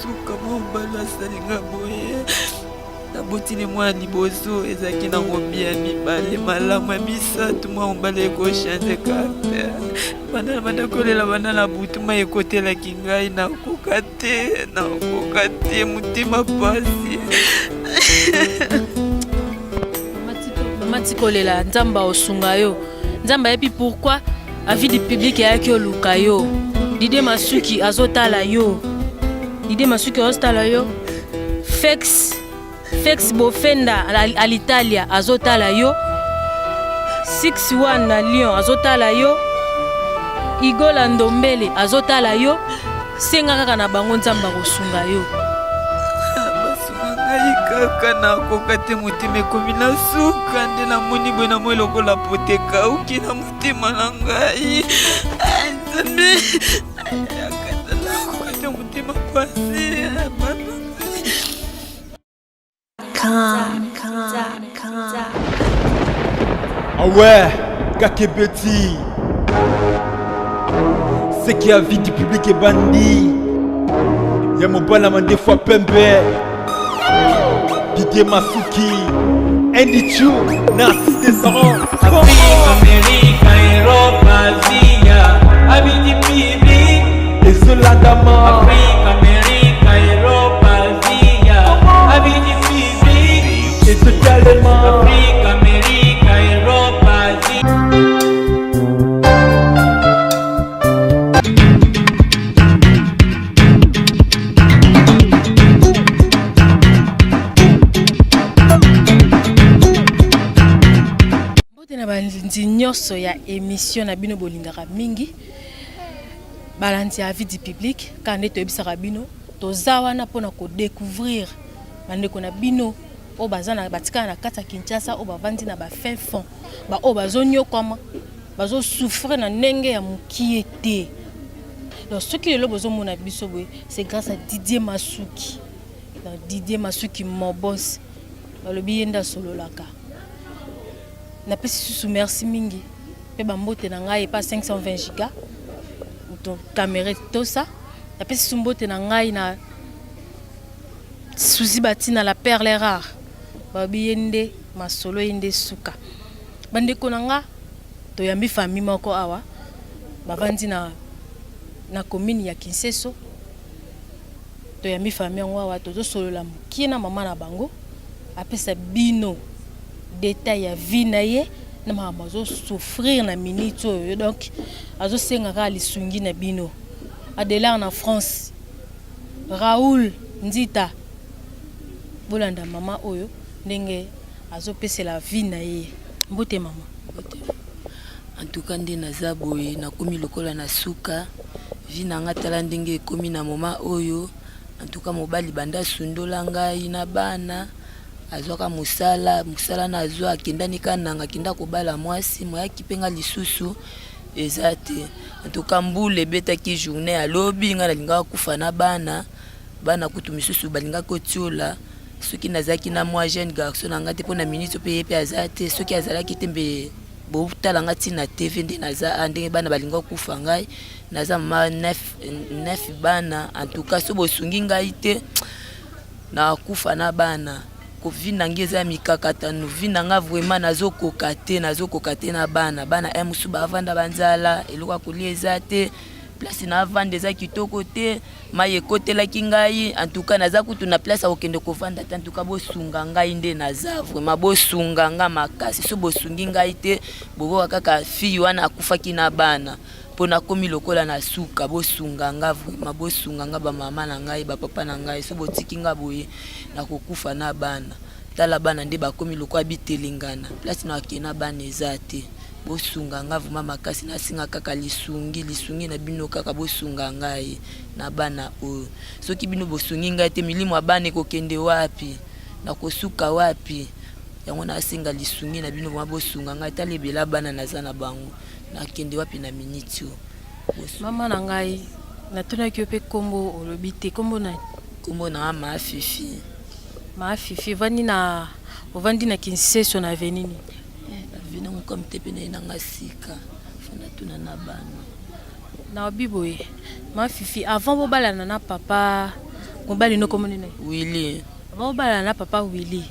suka mobala salinga boye tabotini mwa liboso ezaki na ngobia mibale malamu ya misatu mwa mobala ekochange caractère banda kolela banda na butu ma ekotelaki ngai nakoka te mutima pasi mati kolela nzamba osunga yo nzamba yebi pourquoi avis du public ayaki oluka yo Didé Masuki azotala yo Didé Masuki azotala yo Fex Bofenda à l'Italia azotala yo 6-1 na Lyon azotala yo Igola Ndombele azotala yo senga kaka na bango nzamba kosunga yo kaka nakoka te mutima ekomi na suka nde namoni boye na moi lokola pote kauki na mutima na ngai nzambe yakata nakoka te mutima pasi Ah ouais, Kakebeti, c'est qui a vie du public est bandit. Y'a mon bon des fois pembe. Didé Masuki, Andy Chou, Narcisse Descendant. Afrique, Amérique, Europe, Asie, avis du public. Et Zolandama. Afrique, Amérique, Europe, Asie, avis du public. Et totalement. Afrique, Amérique, Europe, Asie. Balanzi nyonso ya émission na bino bolingaka mingi balanzi ya vie du public quand to ebisaka bino toza wana pona ko découvrir bandeko na bino o bazana batika na kata Kinshasa o bavandi na ba fin fond ba o bazonyo koma bazo souffrir na ndenge ya mukiete donc ce qui est le besoin mona biso boy c'est grâce à Didier Masuki donc Didier Masuki mon boss balobi yenda solo laka na pesi sous merci mingi pe bambote na ngai pas 520 giga to caméra tout ça na pesi sumbote na ngai na suzi batina la perle rare babi yende masolo yende suka bandeko na nga to yambi famille moko awa bavandi na commune ya Kinseso to yambi famille ngo awa to solo la mukina mama na bango apesa bino détail ya vie na ye na mazo souffrir na minute oyo donc azo senga ka lisungi na bino Adela na France Raoul Nzita bolanda mama oyo ndenge azo pese la vie na ye mbote mama en tout cas ndé naza boye nakomi lokola na suka vie na nga tala ndenge ekomi na mama oyo en tout cas mobali banda sundola ngai na bana azwaka musala na azwa akendani kananga kenda kobala mwasi moya kipenga lisusu ezate en tout cas mbule betaki journée à lobi nga nalinga kufa na bana kutu misusu balinga kotiola soki nazaki na moi jeune garçon nga te pona minute pe yepe azate soki azalaki tembe botala nga tina TV nde naza ndenge bana balinga kufa ngai naza ma 9 bana en tout cas so bosungi ngai te na kufa na bana ko vina ngeza mikakata no vina nga vraiment nazokoka te na bana emusu bavanda banzala eloka kulieza te place na vanda za kitoko te maye kotela kingai en tout cas naza kutu na place okende ko vanda en tout cas bosunga ngai nde naza vraiment bosunga nga makasi so bosungi ngai te bobo kaka fille wana akufaki na bana pona komi lokola na suka bosunga nga vraiment bosunga nga ba mama na ngai ba papa na ngai so botiki nga boye na kokufa na bana tala bana nde ba komi lokola bitelingana place na akena bana ezate bosunga nga vraiment makasi na singa kaka lisungi na bino kaka bosunga ngai na bana o soki bino bosungi ngai te milimo abane kokende wapi na kosuka wapi yango na singa lisungi na bino vraiment bosunga ngai talebela bana naza na bango na kende wapi na minitio mama na ngai na tuna ki pe kombo olobite kombo na Mafifi vandi na Kinseso na venini vina comme te pene na ngasika funa tuna na bana na biboye ma fifi avant bobala na papa mobali no komoni ne Willy avant bobala na papa Willy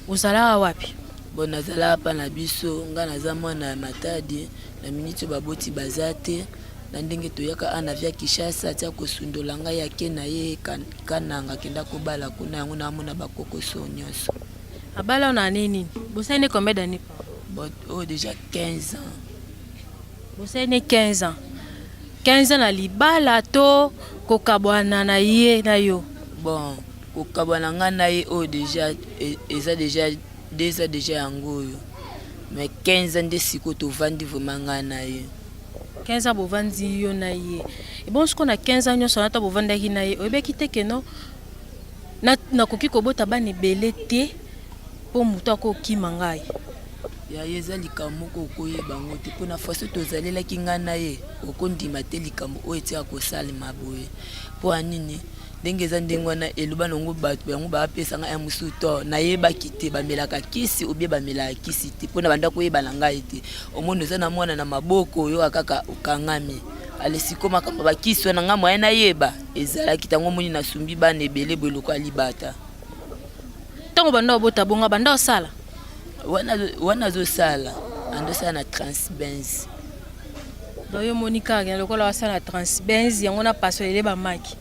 uzala wapi bona zala pa na biso nga naza mwana Matadi na miniti baboti bazate na ndenge toyaka ana vya Kishasa tia kosundola nga yake na ye kananga kenda kobala kuna yango na mona bakoko so nyonso abala na nini bosane combien d'années but déjà 15 ans bosane 15 ans 15 ans na libala to kokabwana na ye na yo bon kokabwana nga na ye déjà eza déjà 2 ans déjà yango yo mais 15 ans de siko to vandi vraiment nga na ye 15 ans bovandi yo na ye et bon ce qu'on a 15 ans nyonso na ta bovanda ki na ye oyebeki te ke no na koki kobota bana ebele te po mutu akokima ngai ya yeza likambo kokoyeba ngo te mpona faso tozalelaki nga na ye okondima te likambo oyo etika kosalema boye mpo anini ndenge eza ndenge wana eloba nango bato yango baapesanga ya mosusu to nayebaki te bamelaka kisi obie bamelaka kisi te mpona banda koyeba na ngai te omoni oza na mwana na maboko oyo kaka okangami alesiko makambo bakisi wana nga moye nayeba ezalaki tango moni nasumbi bana ebele boye lokwa libata ntango banda obota bonga banda osala wana azosala andosala na Transbenz doyo moni kaka lokola wasala na Transbenz yango na paso ele bamaki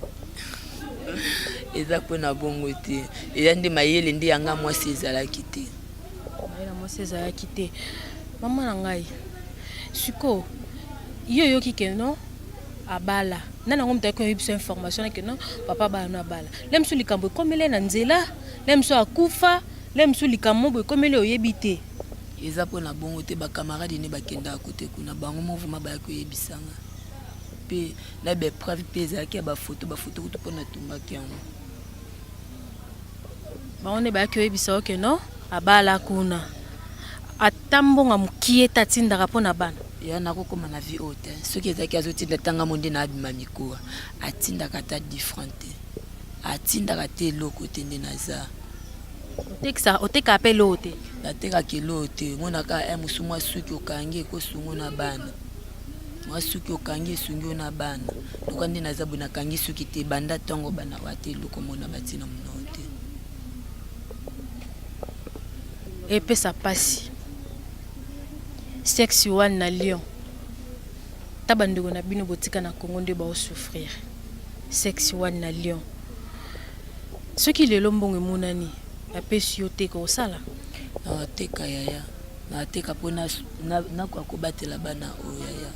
eza mpona bongo te eza nde mayele nde yanga mwasi ezalaki te mayele mwasi ezalaki te mama na ngai siko yo yoki ke no abala nana ngo mutaki oyebiso information na ke no papa bana abala lemso likambo ekomele na nzela lemso akufa lemso likambo bo ekomele oyebi te eza mpona bongo te bakamarade ne bakendaka kote kuna bango movement bayaki oyebisanga mpe na bepreuve mpe ezalaki ya bafoto kutu mpona tumbaki yango bango nde bayaki oyebisa oke no abala kuna ata mbongo mokie ete atindaka mpona bana ya nakokoma na vie oyo te soki ezalaki azotinda ntangamo nde na abima mikowa atindaka ata different te atindaka te eloko te nde naza oteka ape loo te natekaka eloo te ngonaka mosu mwa suki okangi ekosungo na bana mwa suki okangi esungi yo na bana loka nde naza boye nakangi suki te banda ntongo bana wate eloko mona batina monao te epesa pasi sexe wana na Lyon ta bandeko na bino botika na Congo nde baosouffrir sexe wana na Lyon soki lelo mbongo emonani apesi yo te kosala nateka yaya nateka mpo nakoka kobatela bana oyo yaya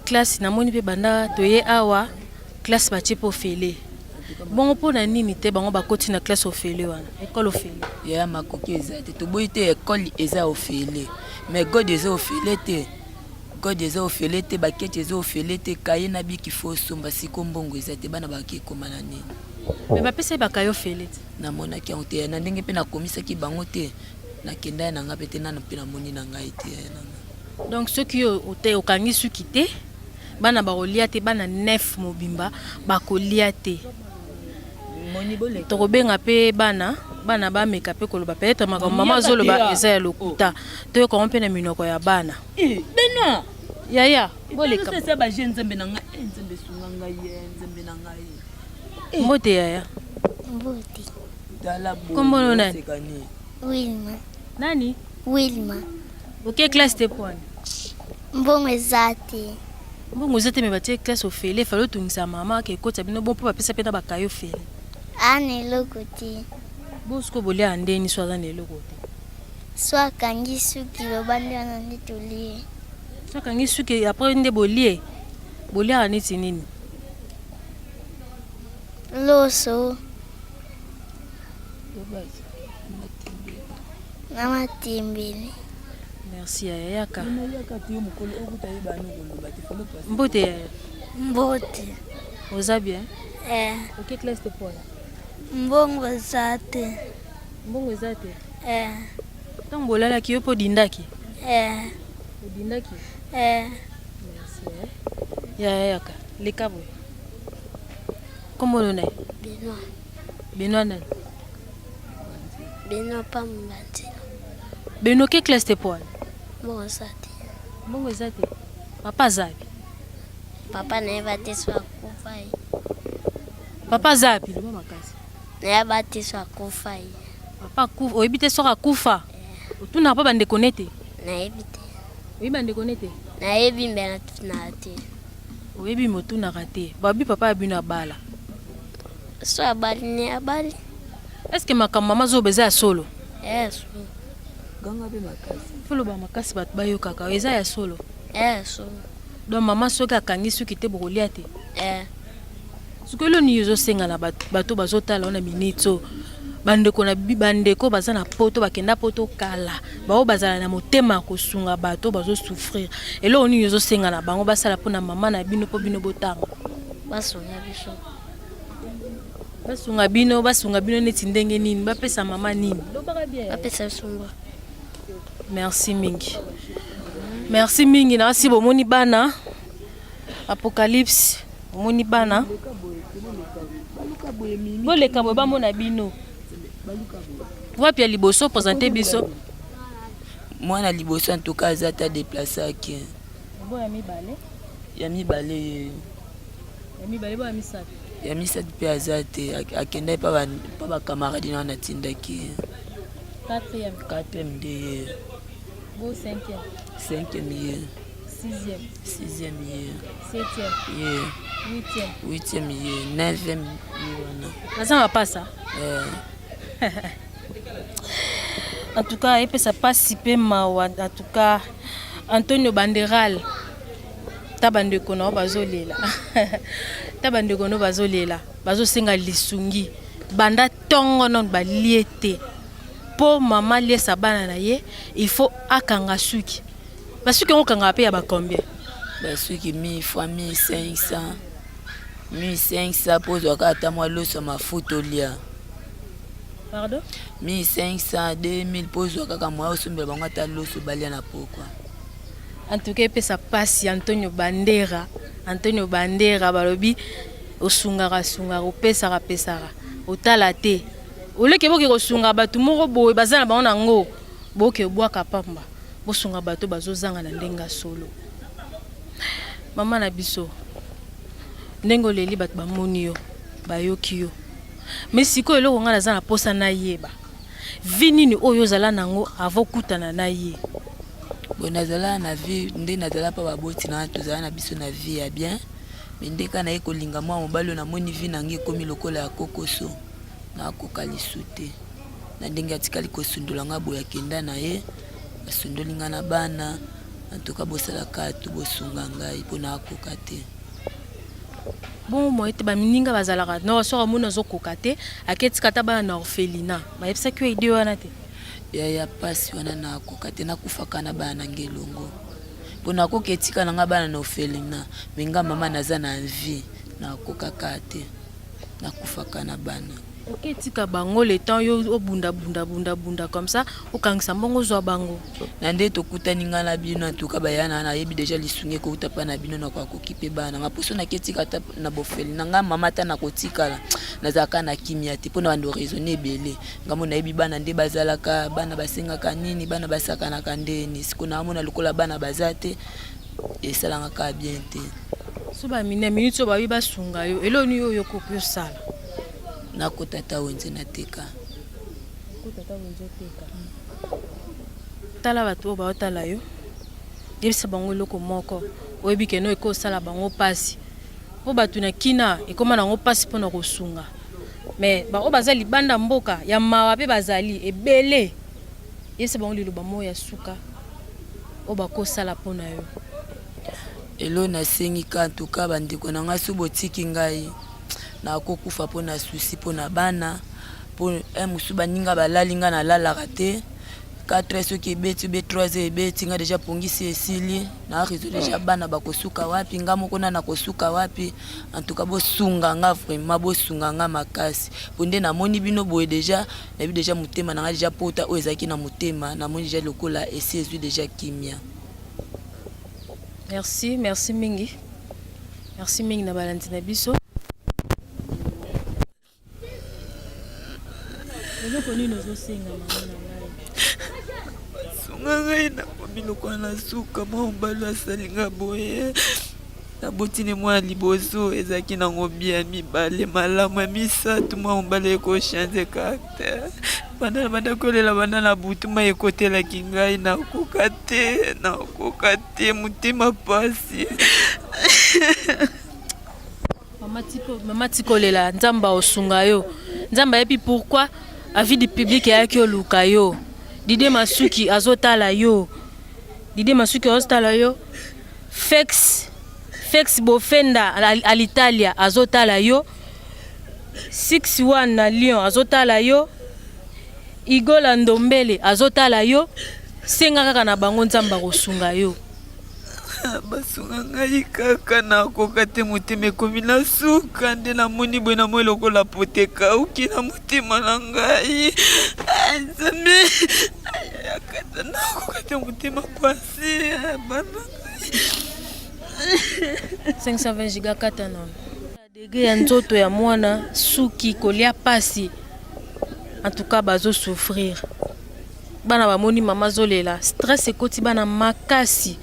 classe namoni mpe banda toye awa classe batie mpo ofele bongo mpona nini te bango bakoti na classe ofele wana ekole ofele yaya makoki eza te toboyi te ekole eza ofele mais god eza ofele te god eza ofele te baketi eza ofele te kaye na biki fo osomba siko mbongo eza te bana baki ekoma na nini me bapesa bakaye ofele te namonaki yango te na ndenge mpe nakomisaki bango te nakenda ya nanga mpe te nano mpe namoni na ngai te ya nanga donc soki okangi suki te bana bakolia te bana 9 mobimba bakolia te tokobenga mpe bana bameka mpe koloba peut-être makambo mama azoloba eza ya lokuta toyokango mpe na minoko ya bana bena yaya boleka baje nzembe na ngai nzembe esunga ngai nzembe na ngai mbote yaya Mbote. Kombono nani? Wilma. Nani? Wilma. Ok, classe te pwani? Mbongo ezate. Mbongo ezate me batie classe ofele, falo tungisa mama ke kota bino bon po bapesa pena bakayo ofele. Ane loko te. Bosko bolia andeni so azane loko te. So akangi suki lobandi wana nde tolie. So akangi suki après nde bolie. Bolia aniti nini? Loso. Nama timbele. Merci Yaka. Mbote yaya. Mbote. Oza bien? Ok, classe te pola. Mbongo ezate. Mbongo ezate? Tango bolala ki yo po dindaki? Dindaki? Merci. Yaka. Leka boy. Comment on est? Benoît. Benoît nani? Benoît pas mbati. Benoît quelle classe t'es pour? Bon ça. Mbongo ezate. Papa zapi. Papa naye bateso akufa ye. Papa zapi loba makasi. Naye bateso akufa ye. Papa kufa, oyebi te soka kufa. Otuna papa bandeko nete. Nayebi te. Oyebi bandeko nete. Nayebi mbela tuna te. Oyebi motuna te. Babi papa abino abala. So abali ne abali. Est-ce que makambo mama zo beza ya solo? Yes. Ganga be makasi. Folo ba makasi bat bayo kaka eza ya solo. Yes. Donc mama soki akangi soki te bokolia te. Sukolo ni yozo senga na bato bazotala na minito. Bandeko na bandeko baza na poto bakenda poto kala. Bao bazala na motema kosunga bato bazo souffrir. Elo ni yozo senga na bango basala pona mama na bino po bino botanga. Basunga biso. Basunga bino neti ndenge nini bapesa mama nini. Bapesa sunga. Merci mingi. Merci mingi na si bomoni bana. Apocalypse bomoni bana. Boleka boy bamona bino. Wapi ya liboso présenter biso. Moi na liboso en tout cas azata déplacer aki. Bo ya mibale. Ya mibale. Ya mibale bo ya misato. Ya misato pe azate akenda pa ba camarade na natindaki. 4e de. Bo 5e. 5e ye. 6e. 6e ye. 7e. Ye. 8e. 8e ye. 9e ye. Naza mapasa. En tout cas, il peut se passer en tout cas Antonio Banderal. Tabande kono bazolela. Tabande kono bazolela. Bazo senga lisungi. Banda tongo non ba liete. Po mama lie sabana na ye, il faut akanga suki. Basuki on kanga pe ya ba combien? Basuki 1000 fois 1500. 1500 pose wakata mwa loso mafuto lia. Pardon? 1500 2000 pose wakaka mwa osombela bango ata loso balia na pokwa. En tout cas, il peut se passer Antonio Bandera balobi osungara sungara opesara pesara otala te. Oleke boke kosunga batu moko boye bazana bango nango boke bwaka pamba bosunga bato bazozanga na ndenga solo. Mama na biso ndengo leli batu bamoni yo bayoki yo. Mais siko eloko nga naza na posa na yeba. Vini ni oyo zala nango avokutana na ye. Bonazala na vie nde nazala pa baboti na tozala na biso na vie ya bien. Mais ndeka na ekolinga mwa mobalo na moni vie nangi komi lokola ya kokoso. Na kokali sute. Na ndenge atikali kosundola nga boya kenda na ye. Basundoli nga na bana. Antoka bosala katu bosunga ngai pona akokate. Bon moi ete ba mininga bazalaka no so mona zo kokate aketi kata ba na orphelinat. Ba yepsa kyo idée wana te. Ya pasi wana na kokate na kufaka na bana ngelongo. Pona koketika na nga bana na orphelinat. Menga mama naza na vie na kokakate. Na kufaka na bana. Ok, tika bango le temps yo obunda comme ça, okangisa mbongo zo bango. Na nde tokutani nga na bino tuka bayana na yebi déjà lisunge ko utapa na bino na kwa kokipe bana. Nga poso na ketika ta na bofeli. Nga mama ta na kotikala. Nazaka na kimia te pona bando raisonner belé. Nga mona yebi bana nde bazalaka bana basenga kanini bana basaka na kandeni. Siko na mona lokola bana bazate esalanga ka bien te. So ba minute so ba bi basunga yo. Eloni yo kopyo sala. Na kotata wenze na teka. Kotata wenze teka. Tala bato ba otala yo. Yebisa bango loko moko. Oyebi ke no eko sala bango pasi. Po batu na kina ekoma na ngo pasi pona kosunga. Mais ba o bazali banda mboka ya mawa pe bazali ebele. Yebisa bango liloba mo ya suka. O ba ko sala pona yo. Elo na sengi ka tuka bandeko na nga subotiki ngai. Na kokufa pona susi pona bana po musuba ninga balalinga na lala raté 4 ce qui beti be 3 e beti nga déjà pongisi esili na réseau déjà bana bakosuka wapi nga moko na kosuka wapi en tout cas bosunga nga vraiment bosunga nga makasi ponde na moni bino boye déjà na bi déjà mutema na nga déjà pota o ezaki na mutema na moni déjà lokola esezu déjà kimia. Merci mingi. Merci mingi na balantina biso. ngai na komiloko na suka mwa mobali asalinga boye nabotini mwa liboso ezalaki nango bia mibale malamu ya misato mwa mobali ekochange caractere banda kolela banda na butu ma ekotelaki ngai nakoka te motema pasi mama tikolela nzamba osunga yo nzamba yepi pourquoi avis du public ayaki oluka yo Didé Masuki azotala yo Fex Bofenda à l'Italia azotala yo 6-1 na Lyon azotala yo Igola Ndombele azotala yo senga kaka na bango nzamba kosunga yo basunga ngai kaka nakoka te motema ekomi na suka nde namoni boye na moi lokola pote ekauki na motema na ngai nzambe ayakata nakoka te motema pasi bana 520 giga kata na degre ya nzoto ya mwana suki kolia pasi en tout cas bazo souffrir bana bamoni mama zolela stress ekoti bana makasi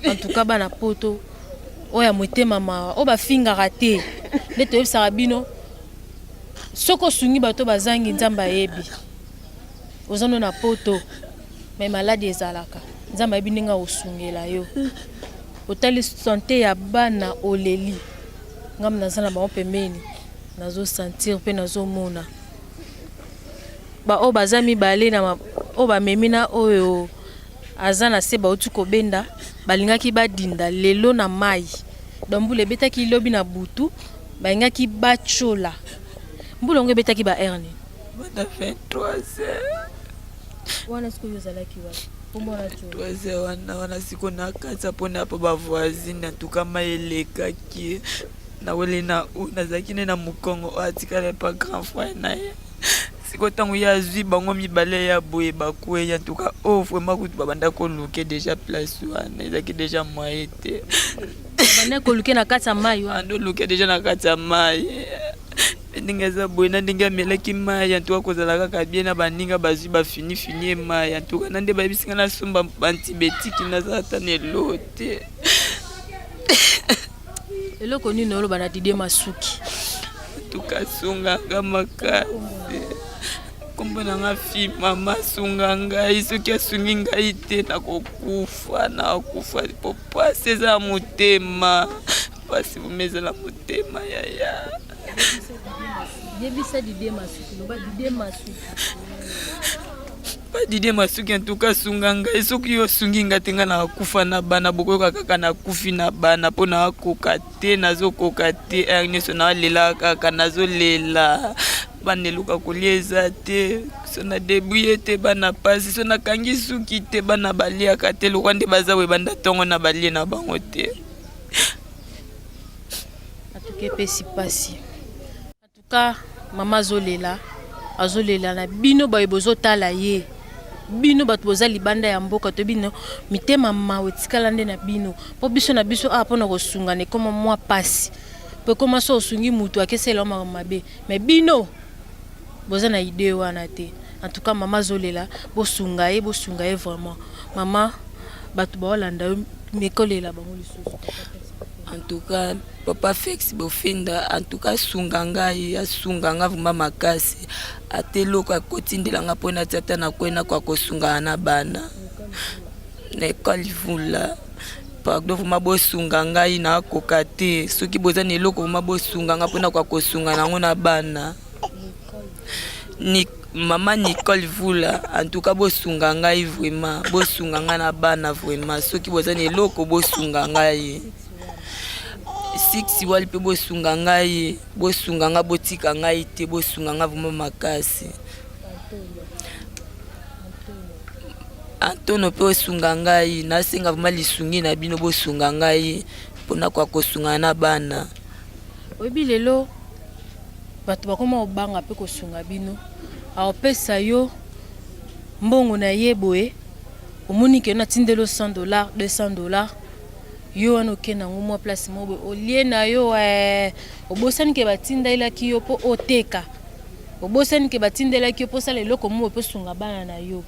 en tout cas bana poto oya motema mawa o bafingaka te nde toyebisaka bino soko osungi bato bazangi nzamba yebi ozano na poto me maladi ezalaka nzamba yebi ndenge osungela yo otali sante ya bana oleli ngam naza na bango pembeni nazosentir mpe nazomona o baza mibale na o bamemi na oyo aza na se bauti kobenda balingaki badinda lelo na mai donc mbula ebetaki lobi na butu balingaki bachola mbula yango ebetaki ba erne bana 23h wana sikoyo ozalaki wapi omona chola 23h wana siko nakatsa mpona po bavoisine antuka mai elekaki nawele na nazalaki ne na mokongo atikala pa grand frère na ye siko ntango ye azwi bango mibale ya boye bakwei antuka vraiment kutu babanda koluke déjà place wana ezalaki déjà moye te banda koluke na kati ya mai wana andoluke déjà na kati ya mai ndenge eza boye na ndenge amelaki mai antuka kozala kaka bien na baninga bazwi bafinifini mai antuka na nde bayebisinga nasomba antibétique naza ata na elo te eloko nini oloba na Didé Masuki tukasunganga makasi kombo nanga fi mama asunga ngai soki asungi ngai te nakokufa po pasi eza motema pasi bomezala motema yaya yebisa Didé Masuki loba Didé Masuki Didé Masuki antuka asunga ngai soki yo osungi ngai te ngai nakufa na bana bokoyoka kaka nakufi na bana mpo nakoka te nazokoka te nyonso nalela kaka nazolela bana eluka kolia eza te so na debuye te bana pasi so nakangi suki te bana baliaka te lokwa nde baza boye banda ntongo na balie na bango te atuka epesi pasi atuka mama azolela na bino baye bozotala ye bino bato boza libanda ya mboka to bino mitema mawe etikala nde na bino mpo biso na biso mpona kosungana ekoma mwa pasi mpo ekoma so osungi mutu akesela makambo mabe me bino boza na idée wana te en tout cas mama azolela bosunga ye vraiment mama bato baolanda yo mekolela bango lisusu en tout cas papa Fex Bofenda en tout cas asunga nga vraiment makasi ate eloko akotindelanga mpona tata na kwena kwa kosungana na bana na ekole vula pardon vraiment bosunga ngai nakoka te soki boza na eloko vraiment bosunga nga mpona kwa kosunga nango na bana ni mama Nicole Vula en tout cas bosunga ngai vraiment bosunga nga na bana vraiment soki boza na eloko bosunga ngai 6 wali pe bosunga ngai bosunga nga botika ngai te bosunga nga vraiment makasi Antono pe bosunga ngai nasenga vraiment lisungi na bino bosunga ngai mpona kwa kosunga na bana oyebi lelo bato bakoma obanga mpe kosunga bino aopesa yo mbongo na ye boye omoni ke na tindelo $100 $200 yo wana okenda ngo mwa place mo boye olie na yo obosani ke batindelaki yo mpo oteka obosani ke batindelaki yo mpo osala eloko mo mpo osunga bana na yo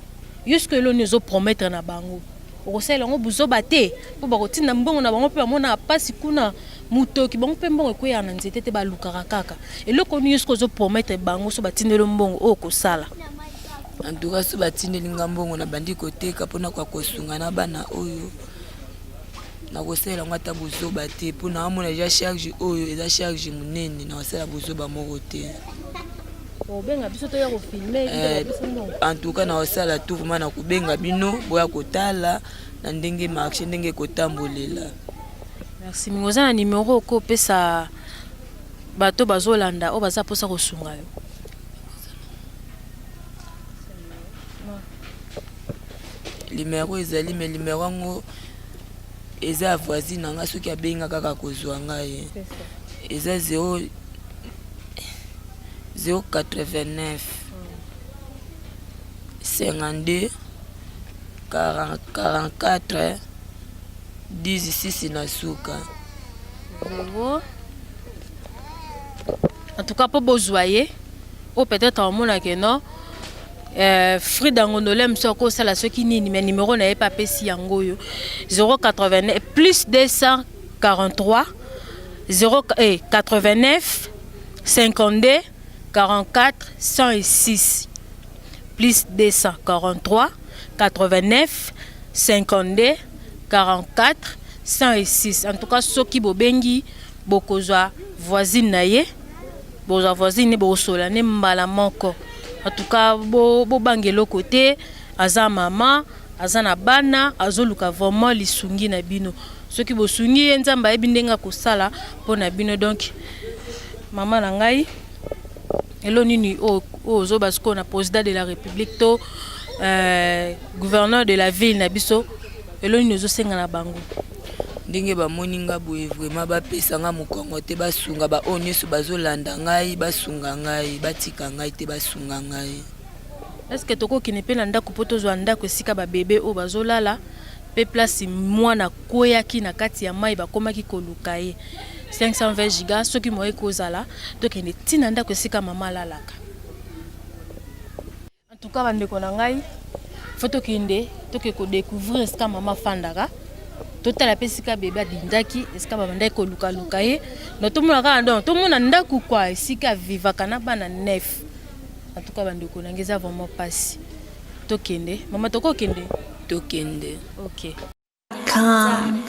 Jusque là nous promettre na bango. Okosala ngo buzoba te po bakotinda mbongo na bango pe bamona pasi kuna mutoki bango pe mbongo ekoya na nzete te balukaka kaka. Eloko ni jusque zo promettre bango so batindelo mbongo okosala. En tout cas so batindeli ngambongo na bandi koteka pona kwa kosunga na bana oyo. Na kosala ngo ata buzoba te pona amona ja charge oyo eza charge munene na kosala buzoba moko te. Benga biso to ya ko filmer en tout cas na osala tout vraiment na kubenga bino boya kotala na ndenge marché ndenge kotambolela. Merci mingoza na numéro ko pesa bato bazolanda o baza posa kosunga yo. Numéro ezali mais numéro ngo eza voisine nga soki abenga kaka kozwa ngai. Eza 089 52 44 16 na suka. En tout cas, pour Bozoyer, ou peut-être en mon non, Free d'Angondolem, c'est la ceux qui n'y mais numéro n'est pas pessi angoyo 089 plus 243 089 52 44 106 plus 243 89 52 44 106. En tout cas, ceux qui bobengi bokozwa voisine naye boza voisine bosola ne mbala moko. En tout cas, bo bangelo côté aza mama azana bana azoluka vraiment lisungi na bino. Ceux qui bosungi nzamba ebindenga kosala pona bino donc maman na ngai elonini o zo basko na président de la République to gouverneur de la ville na biso elonini zo senga na bango ndenge ba moninga boye vraiment ba pesa nga mokongo te basunga ba onyesu bazolanda ngai basunga ngai batika ngai te basunga ngai. Est-ce que toko kinepe na ndako poto zo ndako esika ba bébé o bazolala pe place mwana koyaki na kati ya mai bakomaki koluka ye 520 gigas ceux qui m'ont kozala donc ene tina ndako esika mama lalaka. En tout cas bande ko na ngai photo kinde toke ko découvrir esika mama fandaka tota la pesika bébé adindaki esika banda ko luka luka ye no to mona ka ndo to mona ndaku kwa esika vivaka na bana neuf. En tout cas bande ko na ngeza vraiment passe tokende mama toko kende tokende. OK. Come.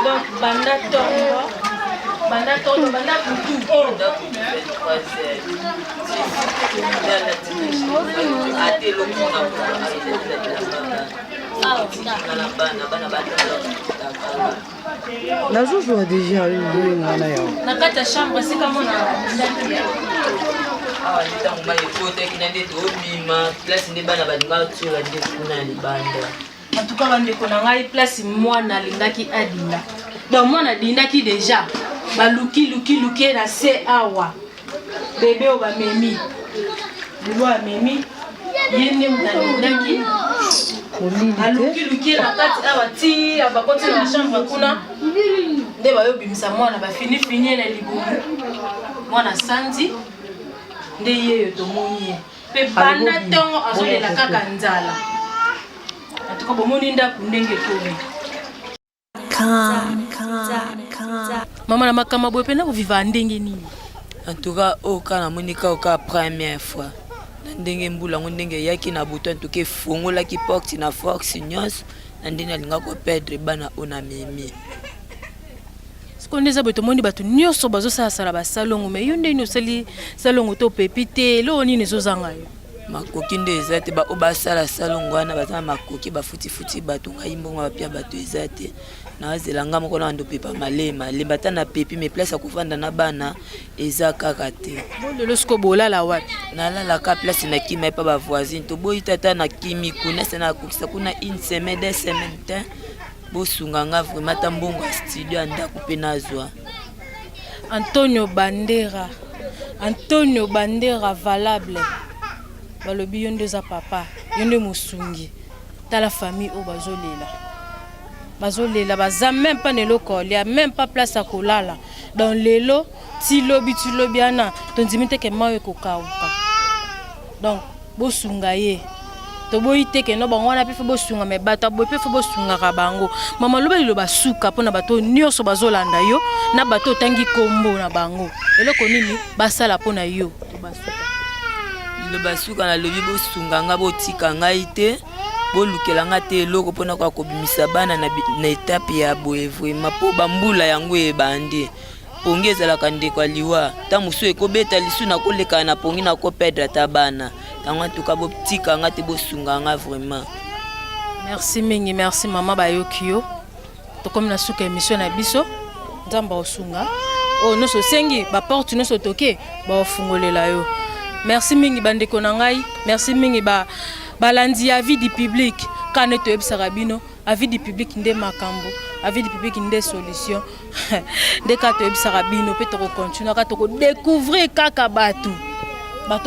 Donc banda tondo banda putu La joue a déjà une na kata chambre c'est comme on a ntango mali ekotaki na nde tobima place nde bana balinga tiola nde kuna ya libanda. en tout cas bandeko na ngai place mwana alingaki adinda donc mwana adindaki déjà baluki na se awa bebe o bamemi lelo amemi ye nde mudalindaki aluki na kati awa ti abakoti na chambre kuna nde bayobimisa mwana bafinifini na libumu mwana sanzi nde yeyo tomoni ye pe banda ntongo azolela kaka nzala atuka bomoni ndaku ndenge tomi Maman na makama boye pena koviva ndenge nini? En tout cas oka na monika oka première fois na ndenge mbula ngo ndenge yaki na buto en tout cas fongola ki porte na force nyos na ndenge alinga ko perdre bana ona mimi. Sikondeza boto moni bato nyoso bazo sala basalongo me yonde ino sali salongo to pepite lo nini zozanga yo. Makoki nde ezate ba obasala salongo wana bazana makoki bafuti bato ngai mbongo bapia bato ezate na azelanga moko na ndo pepa malema lembata na pepi me place akufanda na bana eza kaka te. Bon lelo siko bolala wapi? Nalala ka place na kimi pa ba voisine to boyi tata na kimi kuna sana kokisa kuna une semaine 2 semaines te bosunga nga vraiment ta mbongo studio anda couper nazwa. Antonio Bandera valable. Balobi yonde za papa, yonde musungi. Dans la famille au bazolela baza même pas neloko, il y a même pas place à kolala. Dans lelo ti lobi ana tondimite ke mawe ko kauka. Donc bosunga ye. To boyite ke no bango na pe bosunga me bata boy pe bosunga ka bango. Mama loba liloba suka pona bato nyoso bazolanda yo na bato tangi kombo na bango. Eloko nini basala pona yo basuka. Le basuka na lobi bosunga nga botika ngai te bolukela nga te eloko pona kwa kobimisa bana na etape ya boye vraiment po bambula yango ebande pongi ezalaka ndeko liwa ta musu ekobeta lisu na koleka na pongi na ko perdre ta bana tango tuka botika nga te bosunga nga vraiment. Merci mingi, merci mama bayokio to comme na suka émission na biso nzamba osunga o no so sengi ba porte no so toke ba ofungolela yo. Merci mingi bandeko na ngai, merci mingi balandi avis du public quand to ebisaka bino avis du public nde makambo avis du public nde solution de ka to ebisaka bino pe to continuer ka to découvrir kaka bato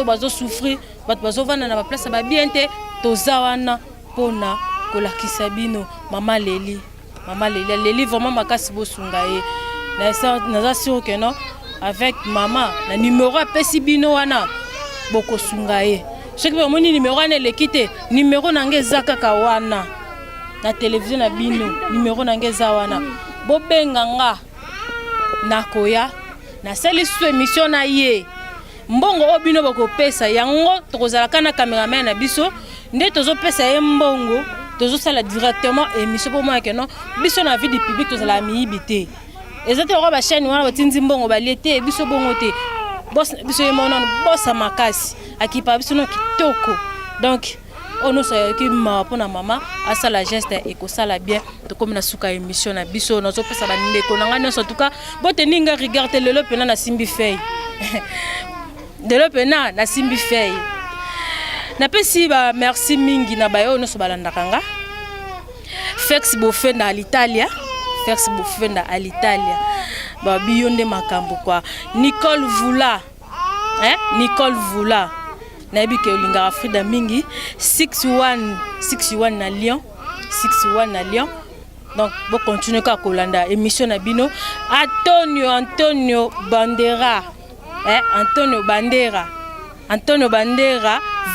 bazo souffrir bato bazo vana na ba place ba bien te tozawana pona kolakisa bino mama Leli vraiment makasi bosunga ye na sûr que non avec maman na numéro apesi bino wana boko sungaye chaque fois moni numéro wana lekite numéro nange zaka kawana na télévision na bino numéro nange za wana bobenga nga nakoya na sali su émission na ye mbongo obino boko pesa yango tokozala kana cameraman na biso nde tozo pesa ye mbongo tozo sala directement émission pour moi que non biso na vie du public tozala miibité ezate ro ba chaîne wana batinzi mbongo balete biso bongo te boss biso yemona boss makasi akipa biso no kitoko donc ono sa ki ma pona mama asa la geste et ko sala bien to comme na suka émission na biso no so pesa bande ko nanga en tout cas bote ninga regarder lelo pena na simbi fei de lo pena na simbi fei na pesi ba merci mingi na bayo no so balanda kanga Fex Bofenda à l'Italia ba biyonde makambo kwa Nicole Vula na bi ke olinga Frida mingi 61 na Lyon donc bo continuer ka kolanda émission na bino Antonio Bandera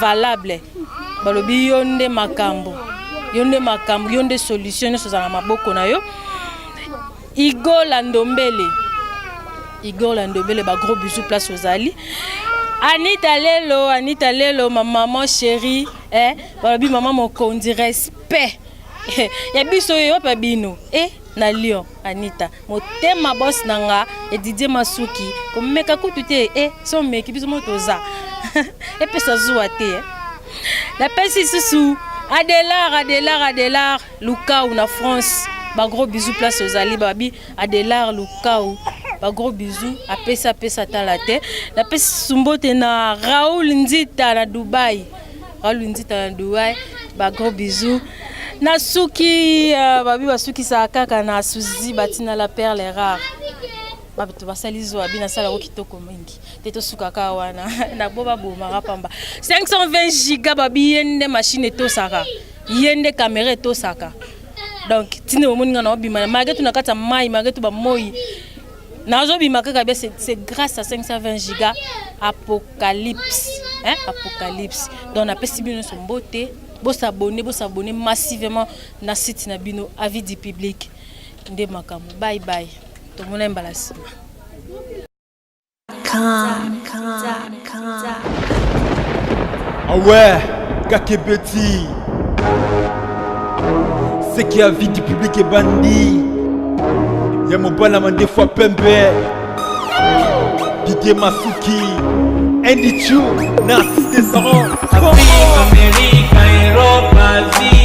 valable balobi yonde makambo yonde solution so za maboko na yo Igor Landombele ba gros bisous place aux Ali. Anita Lelo ma maman chérie balobi maman mokondi respect ya biso yo pa bino na Lyon Anita motema boss nanga et Didier Masuki komeka kutute so meki biso motoza pesa zuwa te la pesi susu Adelar Lukau na France ba gros bisous place aux Ali babi Adelar Lukau ba gros bisous apesa talate la pesi sumbote na Raoul Nzita na Dubai ba gros bisous na Suki babi basuki sa kaka na Suzi batina la perle rare bato basalizo abina sala ko kitoko mingi teto suka ka wana na boba boma pamba 520 giga babi yende machine to saka yende caméra to saka donc tine omoninga na obima magetu na kata mai magetu ba moi nazo bima kaka be c'est grâce à 520 giga apocalypse donc na pesi bino sombote bo s'abonner massivement na site na bino avis du public nde makambo. Bye bye. Tomona mbala sima. Ah ouais, Kakebeti. C'est qui a vie du public et bandit. Y'a mon balama des fois pembe. Didier Masuki. Andy Chou, Narcisse Descendant. Afrique, Amérique, Europe, Asie.